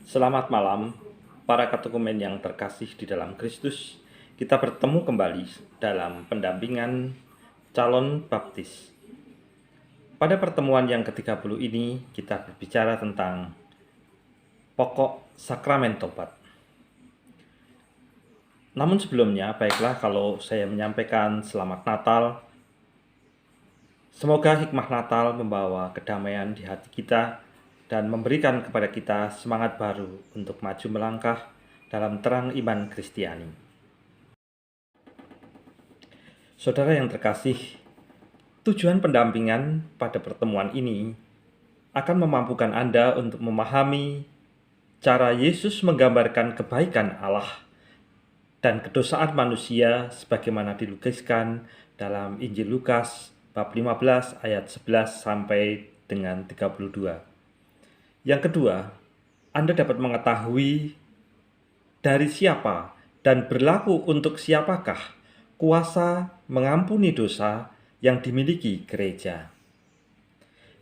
Selamat malam, para katekumen yang terkasih di dalam Kristus. Kita bertemu kembali dalam pendampingan calon baptis. Pada pertemuan yang ke-30 ini, kita berbicara tentang pokok sakramen tobat. Namun sebelumnya, baiklah kalau saya menyampaikan selamat Natal. Semoga hikmah Natal membawa kedamaian di hati kita dan memberikan kepada kita semangat baru untuk maju melangkah dalam terang iman Kristiani. Saudara yang terkasih, tujuan pendampingan pada pertemuan ini akan memampukan Anda untuk memahami cara Yesus menggambarkan kebaikan Allah dan kedosaan manusia sebagaimana dilukiskan dalam Injil Lukas bab 15 ayat 11 sampai dengan 32. Yang kedua, Anda dapat mengetahui dari siapa dan berlaku untuk siapakah kuasa mengampuni dosa yang dimiliki gereja.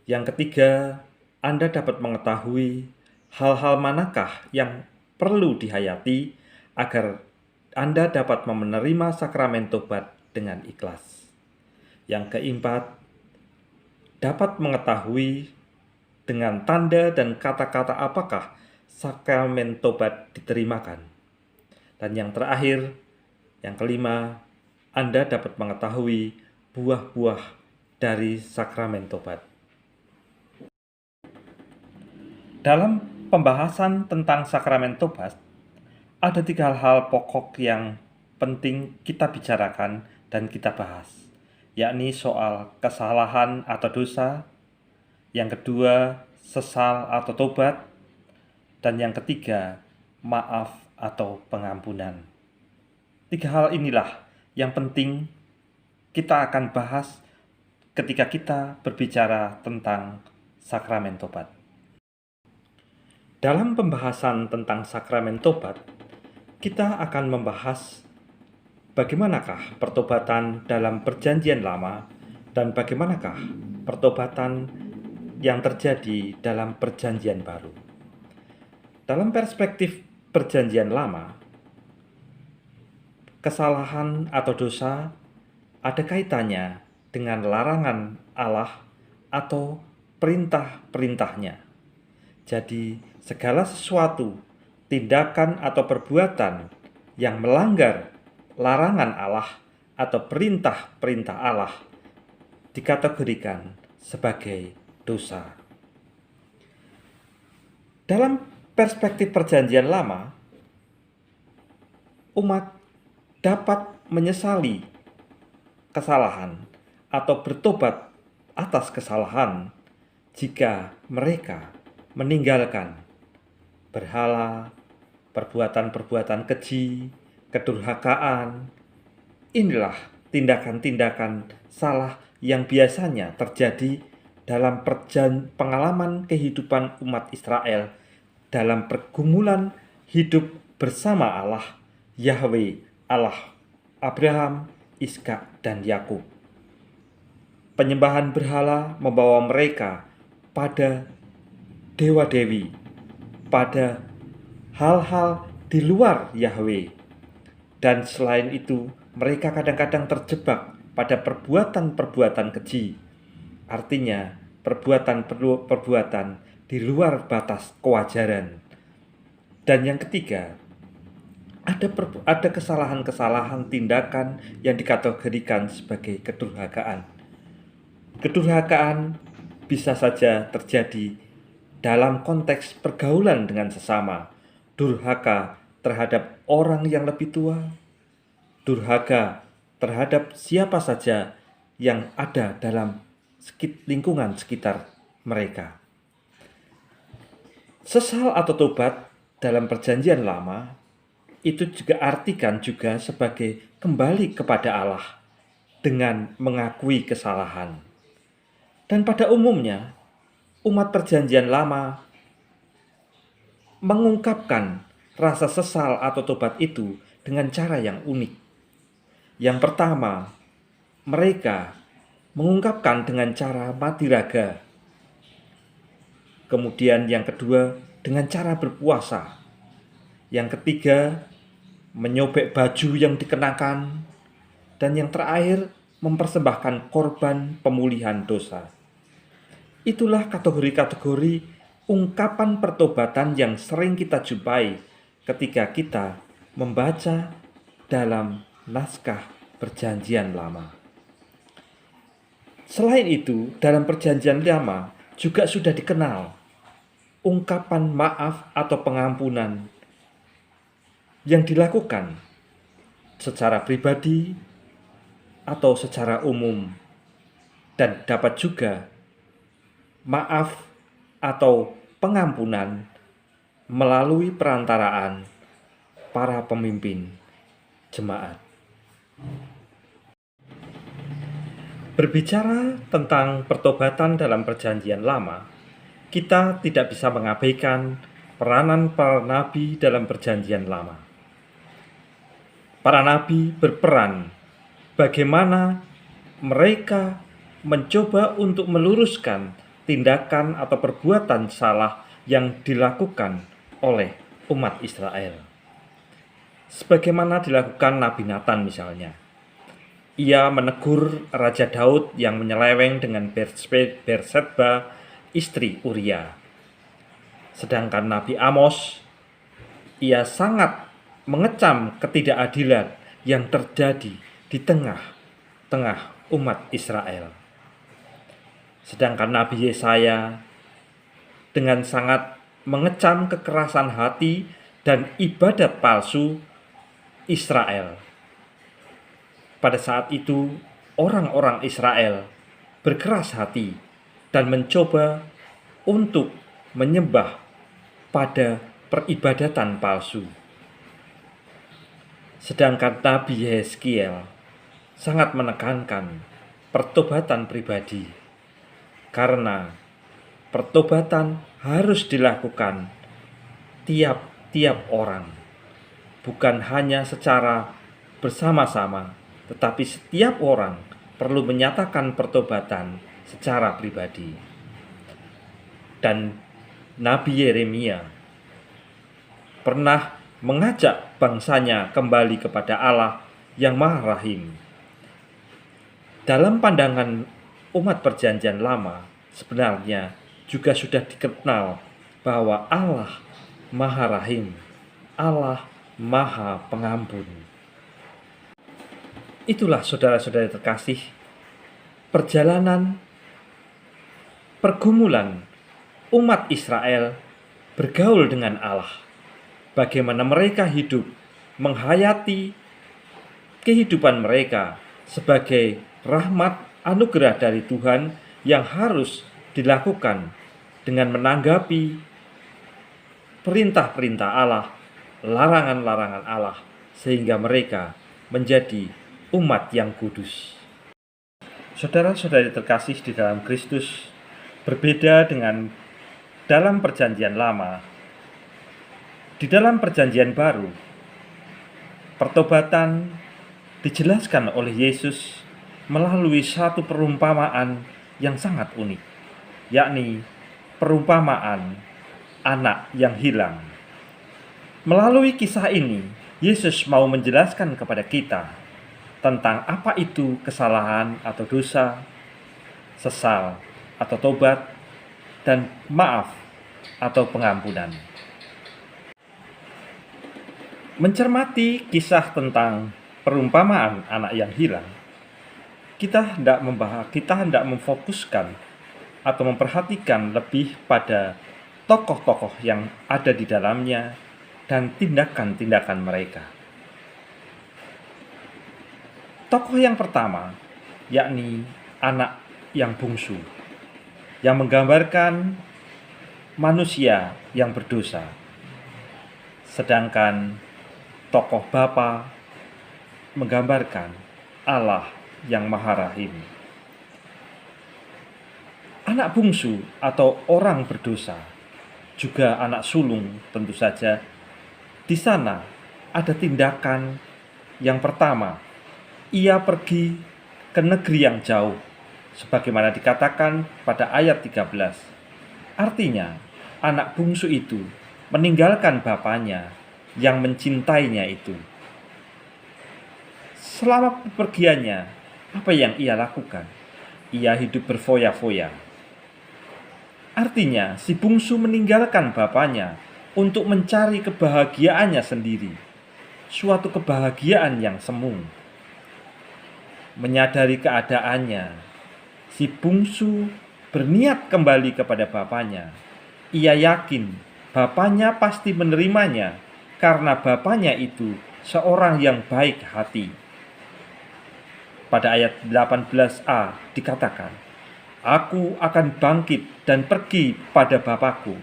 Yang ketiga, Anda dapat mengetahui hal-hal manakah yang perlu dihayati agar Anda dapat menerima sakramen tobat dengan ikhlas. Yang keempat, dapat mengetahui dengan tanda dan kata-kata apakah sakramen tobat diterimakan. Dan yang terakhir, yang kelima, Anda dapat mengetahui buah-buah dari sakramen tobat. Dalam pembahasan tentang sakramen tobat, ada 3 hal pokok yang penting kita bicarakan dan kita bahas, yakni soal kesalahan atau dosa, yang kedua sesal atau tobat, dan yang ketiga maaf atau pengampunan. 3 hal inilah yang penting kita akan bahas ketika kita berbicara tentang sakramen tobat. Dalam pembahasan tentang sakramen tobat, kita akan membahas bagaimanakah pertobatan dalam Perjanjian Lama dan bagaimanakah pertobatan yang terjadi dalam Perjanjian Baru. Dalam perspektif Perjanjian Lama, kesalahan atau dosa ada kaitannya dengan larangan Allah atau perintah-perintahnya. Jadi, segala sesuatu, tindakan atau perbuatan yang melanggar larangan Allah atau perintah-perintah Allah dikategorikan sebagai dosa. Dalam perspektif Perjanjian Lama, umat dapat menyesali kesalahan atau bertobat atas kesalahan jika mereka meninggalkan berhala, perbuatan-perbuatan keji, kedurhakaan. Inilah tindakan-tindakan salah yang biasanya terjadi dalam pengalaman kehidupan umat Israel dalam pergumulan hidup bersama Allah, Yahweh, Allah Abraham, Ishak, dan Yakub. Penyembahan berhala membawa mereka pada dewa-dewi, pada hal-hal di luar Yahweh. Dan selain itu, mereka kadang-kadang terjebak pada perbuatan-perbuatan keji. Artinya, perbuatan-perbuatan di luar batas kewajaran. Dan yang ketiga, ada kesalahan-kesalahan tindakan yang dikategorikan sebagai kedurhakaan. Kedurhakaan bisa saja terjadi dalam konteks pergaulan dengan sesama, durhaka terhadap orang yang lebih tua, durhaka terhadap siapa saja yang ada dalam lingkungan sekitar mereka. Sesal atau tobat dalam Perjanjian Lama itu juga artikan juga sebagai kembali kepada Allah dengan mengakui kesalahan. Dan pada umumnya, umat Perjanjian Lama mengungkapkan rasa sesal atau tobat itu dengan cara yang unik. Yang pertama, mereka mengungkapkan dengan cara mati raga. Kemudian yang kedua, dengan cara berpuasa. Yang ketiga, menyobek baju yang dikenakan. Dan yang terakhir, mempersembahkan korban pemulihan dosa. Itulah kategori-kategori ungkapan pertobatan yang sering kita jumpai ketika kita membaca dalam naskah Perjanjian Lama. Selain itu, dalam Perjanjian Lama juga sudah dikenal ungkapan maaf atau pengampunan yang dilakukan secara pribadi atau secara umum, dan dapat juga maaf atau pengampunan melalui perantaraan para pemimpin jemaat. Berbicara tentang pertobatan dalam Perjanjian Lama, kita tidak bisa mengabaikan peranan para nabi dalam Perjanjian Lama. Para nabi berperan bagaimana mereka mencoba untuk meluruskan tindakan atau perbuatan salah yang dilakukan oleh umat Israel. Sebagaimana dilakukan Nabi Nathan misalnya. Ia menegur Raja Daud yang menyeleweng dengan Berseba, istri Uria. Sedangkan Nabi Amos, ia sangat mengecam ketidakadilan yang terjadi di tengah-tengah umat Israel. Sedangkan Nabi Yesaya dengan sangat mengecam kekerasan hati dan ibadat palsu Israel. Pada saat itu, orang-orang Israel berkeras hati dan mencoba untuk menyembah pada peribadatan palsu. Sedangkan Nabi Yeskiel sangat menekankan pertobatan pribadi, karena pertobatan harus dilakukan tiap-tiap orang, bukan hanya secara bersama-sama, tetapi setiap orang perlu menyatakan pertobatan secara pribadi. Dan Nabi Yeremia pernah mengajak bangsanya kembali kepada Allah yang Maha Rahim. Dalam pandangan umat Perjanjian Lama, sebenarnya juga sudah dikenal bahwa Allah Maha Rahim, Allah Maha Pengampun. Itulah saudara-saudara terkasih, pergumulan umat Israel bergaul dengan Allah. Bagaimana mereka hidup, menghayati kehidupan mereka sebagai rahmat anugerah dari Tuhan yang harus dilakukan dengan menanggapi perintah-perintah Allah, larangan-larangan Allah, sehingga mereka menjadi umat yang kudus. Saudara-saudari terkasih di dalam Kristus, berbeda dengan dalam Perjanjian Lama. Di dalam Perjanjian Baru, pertobatan dijelaskan oleh Yesus melalui satu perumpamaan yang sangat unik, yakni perumpamaan anak yang hilang. Melalui kisah ini, Yesus mau menjelaskan kepada kita tentang apa itu kesalahan atau dosa, sesal atau tobat, dan maaf atau pengampunan. Mencermati kisah tentang perumpamaan anak yang hilang, kita hendak memfokuskan atau memperhatikan lebih pada tokoh-tokoh yang ada di dalamnya dan tindakan-tindakan mereka. Tokoh yang pertama, yakni anak yang bungsu, yang menggambarkan manusia yang berdosa. Sedangkan tokoh bapa menggambarkan Allah yang Maha Rahim. Anak bungsu atau orang berdosa, juga anak sulung tentu saja, di sana ada tindakan yang pertama. Ia pergi ke negeri yang jauh, sebagaimana dikatakan pada ayat 13. Artinya, anak bungsu itu meninggalkan bapaknya yang mencintainya itu. Selama bepergiannya, apa yang ia lakukan? Ia hidup berfoya-foya. Artinya, si bungsu meninggalkan bapaknya untuk mencari kebahagiaannya sendiri, suatu kebahagiaan yang semu. Menyadari keadaannya, si bungsu berniat kembali kepada bapaknya. Ia yakin bapaknya pasti menerimanya karena bapaknya itu seorang yang baik hati. Pada ayat 18a dikatakan, "Aku akan bangkit dan pergi pada bapakku."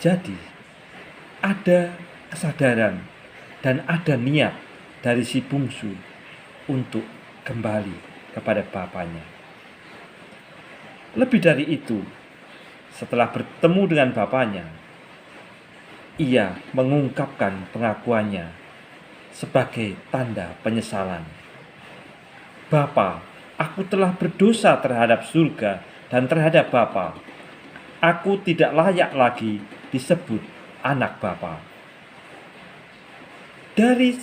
Jadi, ada kesadaran dan ada niat dari si bungsu untuk kembali kepada bapaknya. Lebih dari itu, setelah bertemu dengan bapaknya, ia mengungkapkan pengakuannya sebagai tanda penyesalan. "Bapa, aku telah berdosa terhadap surga dan terhadap Bapa. Aku tidak layak lagi disebut anak Bapa." Dari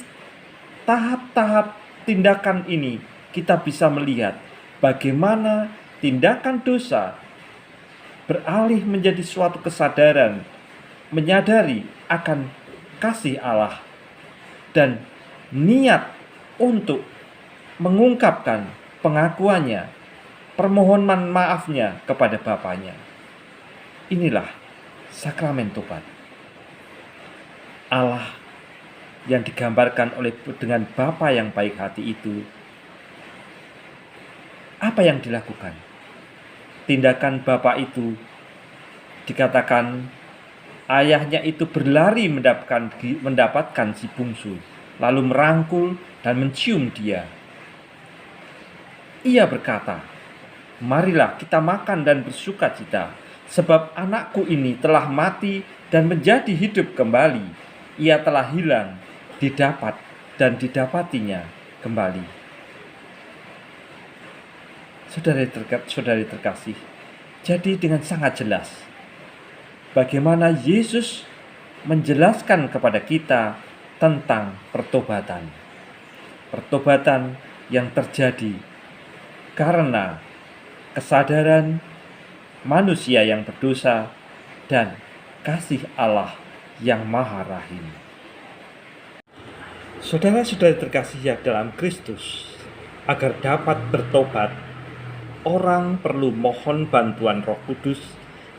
tahap-tahap tindakan ini, kita bisa melihat bagaimana tindakan dosa beralih menjadi suatu kesadaran, menyadari akan kasih Allah, dan niat untuk mengungkapkan pengakuannya, permohonan maafnya kepada Bapaknya. Inilah sakramen tobat. Allah yang digambarkan dengan Bapa yang baik hati itu, apa yang dilakukan? Tindakan Bapa itu dikatakan ayahnya itu berlari mendapatkan si bungsu, lalu merangkul dan mencium dia. Ia berkata, "Marilah kita makan dan bersukacita, sebab anakku ini telah mati dan menjadi hidup kembali. Ia telah hilang, didapat dan didapatinya kembali." Saudari terkasih, jadi dengan sangat jelas bagaimana Yesus menjelaskan kepada kita tentang pertobatan. Pertobatan yang terjadi karena kesadaran manusia yang berdosa dan kasih Allah yang Maha Rahim. Saudara-saudari terkasih yang dalam Kristus, agar dapat bertobat, orang perlu mohon bantuan Roh Kudus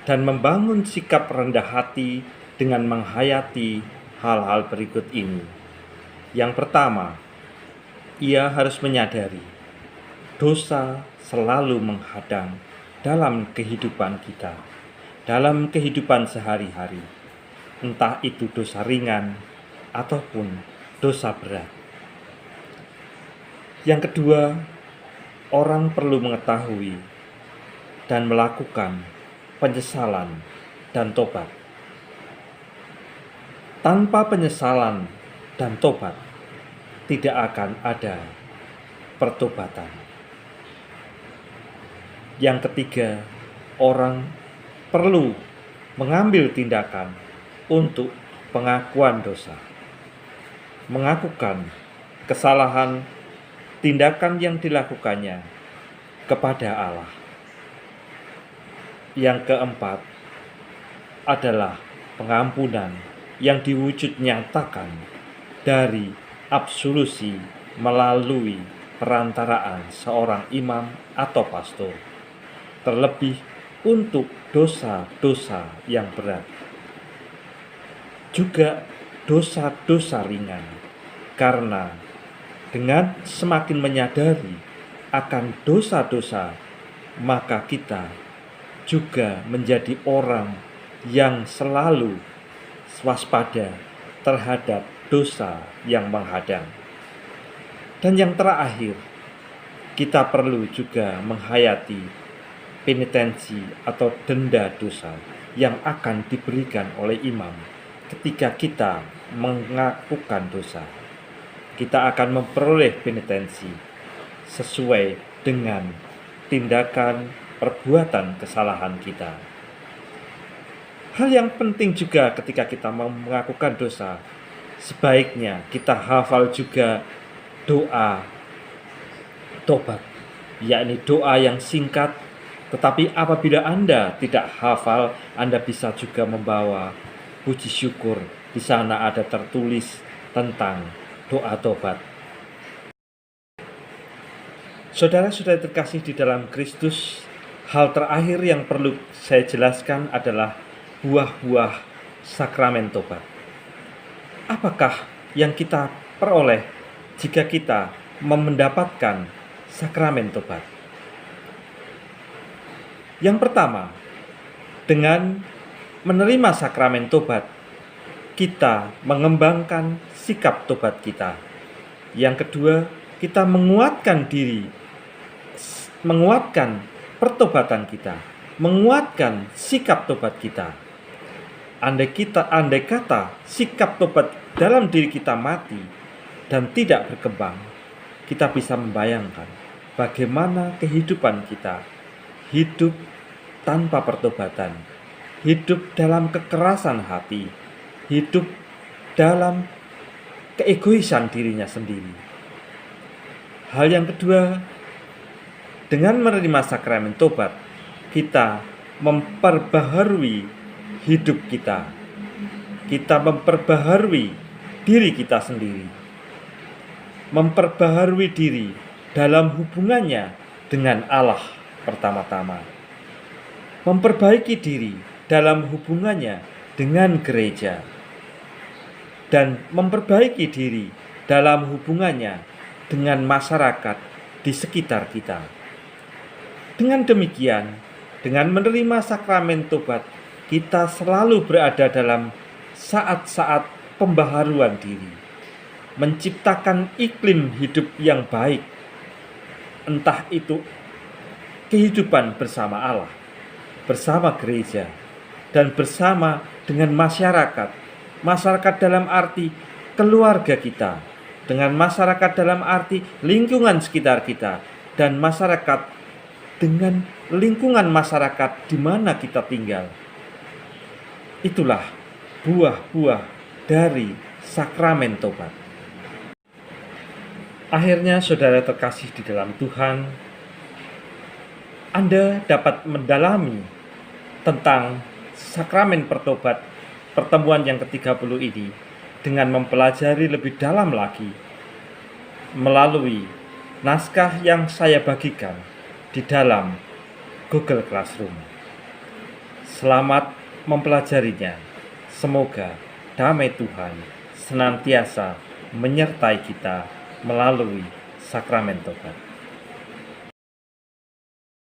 dan membangun sikap rendah hati dengan menghayati hal-hal berikut ini. Yang pertama, ia harus menyadari dosa selalu menghadang dalam kehidupan kita, dalam kehidupan sehari-hari, entah itu dosa ringan ataupun dosa berat. Yang kedua, orang perlu mengetahui dan melakukan penyesalan dan tobat. Tanpa penyesalan dan tobat, tidak akan ada pertobatan. Yang ketiga, orang perlu mengambil tindakan untuk pengakuan dosa, mengakukan kesalahan tindakan yang dilakukannya kepada Allah. Yang keempat adalah pengampunan yang diwujud nyatakan dari absolusi melalui perantaraan seorang imam atau pastor, terlebih untuk dosa-dosa yang berat, juga dosa-dosa ringan, karena dengan semakin menyadari akan dosa-dosa, maka kita juga menjadi orang yang selalu waspada terhadap dosa yang menghadang. Dan yang terakhir, kita perlu juga menghayati penitensi atau denda dosa yang akan diberikan oleh imam ketika kita mengakukan dosa. Kita akan memperoleh penitensi sesuai dengan tindakan perbuatan kesalahan kita. Hal yang penting juga ketika kita mau melakukan dosa, sebaiknya kita hafal juga doa tobat, yakni doa yang singkat. Tetapi apabila Anda tidak hafal, Anda bisa juga membawa puji syukur. Di sana ada tertulis tentang doa tobat. Saudara-saudara terkasih di dalam Kristus, hal terakhir yang perlu saya jelaskan adalah buah-buah sakramen tobat. Apakah yang kita peroleh jika kita mendapatkan sakramen tobat? Yang pertama, dengan menerima sakramen tobat, kita mengembangkan sikap tobat kita. Yang kedua, kita menguatkan diri, menguatkan pertobatan kita, menguatkan sikap tobat kita. Andai kata sikap tobat dalam diri kita mati dan tidak berkembang, kita bisa membayangkan bagaimana kehidupan kita hidup tanpa pertobatan, hidup dalam kekerasan hati, hidup dalam keegoisan dirinya sendiri. Hal yang kedua, dengan menerima sakramen tobat, kita memperbaharui hidup kita. Kita memperbaharui diri kita sendiri. Memperbaharui diri dalam hubungannya dengan Allah pertama-tama. Memperbaiki diri dalam hubungannya dengan gereja. Dan memperbaiki diri dalam hubungannya dengan masyarakat di sekitar kita. Dengan demikian, dengan menerima sakramen tobat, kita selalu berada dalam saat-saat pembaharuan diri, menciptakan iklim hidup yang baik, entah itu kehidupan bersama Allah, bersama gereja, dan bersama dengan masyarakat. Masyarakat dalam arti keluarga kita, dengan masyarakat dalam arti lingkungan sekitar kita, dan masyarakat dengan lingkungan masyarakat di mana kita tinggal. Itulah buah-buah dari sakramen tobat. Akhirnya, saudara terkasih di dalam Tuhan, Anda dapat mendalami tentang sakramen pertobat pertemuan yang ke-30 ini dengan mempelajari lebih dalam lagi melalui naskah yang saya bagikan di dalam Google Classroom. Selamat mempelajarinya. Semoga damai Tuhan senantiasa menyertai kita melalui sakramen tobat.